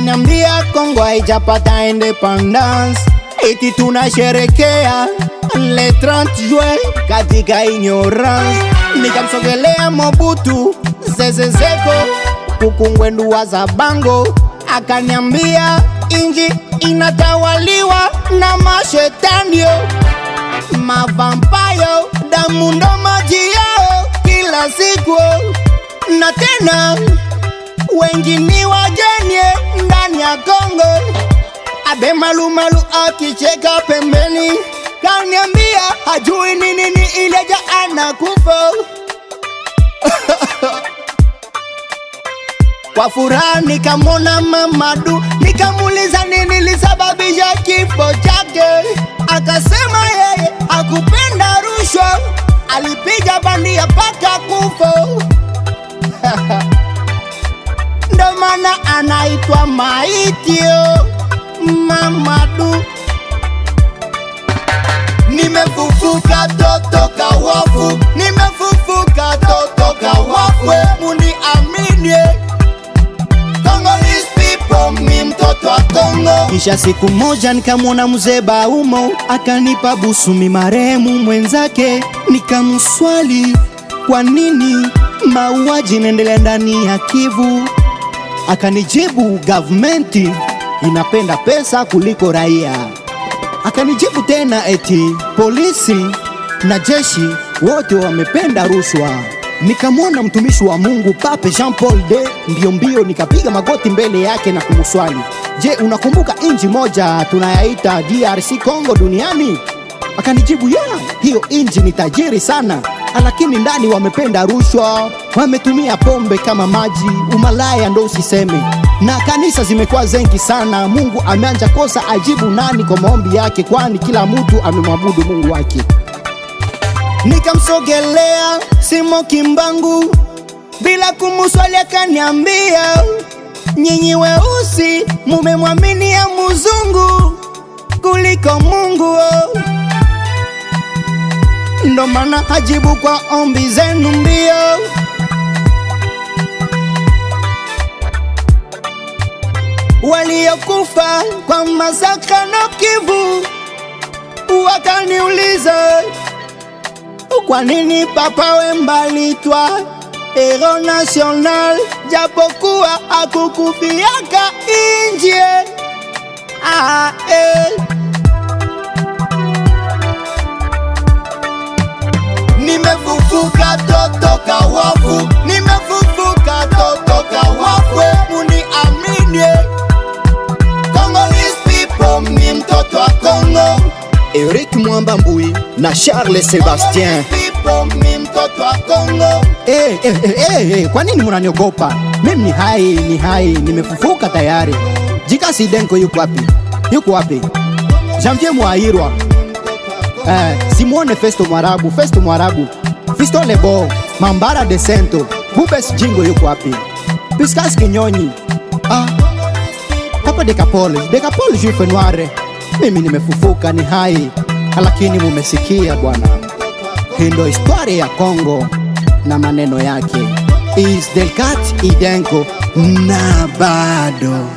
akaniambia Kongo haijapata independence, eti tunasherekea le 30 juin katika ignorance. Nikamsogelea Mobutu Sese Seko kukungwendu wa Zabango, akaniambia inji inatawaliwa na mashetanio, mavampayo, damu ndo maji yao kila siku, na tena wengi ni wageni ndani ya Kongo. Abe malumalu akicheka pembeni, kaniambia hajui ni nini ileja anakufa. Kwa furaha nikamwona Mamadu, nikamuuliza nini lisababisha kifo chake. Akasema yeye hakupenda rushwa, alipiga bandia paka kufa. Ndo maana anaitwa maitio Mamadu. Nimefufuka totoka wafu, nimefufuka totoka wafu, muni aminie Congolese people, mi mtoto wa Kongo. Kisha siku moja nikamwona mzee Baumo, akanipa busu mi marehemu mwenzake. Nikamuswali kwa nini mauaji inaendelea ndani ya Kivu. Akanijibu government inapenda pesa kuliko raia. Akanijibu tena eti polisi na jeshi wote wamependa rushwa. Nikamwona mtumishi wa Mungu Pape Jean Paul II, mbio nikapiga magoti mbele yake na kumuswali, je, unakumbuka inji moja tunayaita DRC Congo duniani? Akanijibu ya, hiyo inji ni tajiri sana, lakini ndani wamependa rushwa, wametumia pombe kama maji, umalaya ndo usiseme, na kanisa zimekuwa zengi sana. Mungu ameanja kosa ajibu nani kwa maombi yake, kwani kila mtu amemwabudu Mungu wake. Nikamsogelea Simo Kimbangu bila kumuswali, akaniambia nyinyi weusi mumemwamini ya muzungu kuliko Mungu, ndo maana hajibu kwa ombi zenu mbio. Waliokufa kwa masaka na Kivu wakaniuliza, kwa nini Papa Wemba litwa hero national japokuwa akukufiaka inje? Nimefufuka totoka wafu, nimefufuka totoka wafu, muni aminie Congolese people, mi mtoto wa Kongo. Eric Mwamba Mbui na Charles Sebastien, mi mtoto wa Kongo. Kwa nini mnaniogopa? Mimi ni hai, nimefufuka tayari. Jikasi Denko yuko wapi? Yuko wapi? Janvier Mwairwa, Simone Festo Mwarabu, Fisto Lebo, Mambara de Sento, Bubes Jingo yuko wapi? Piskas Kinyonyi, Papa Decapole Juif Noire. Mimi nimefufuka, ni hai, lakini mumesikia bwana. Hii ndo historia ya Kongo na maneno yake. Is Delcat Idenko na bado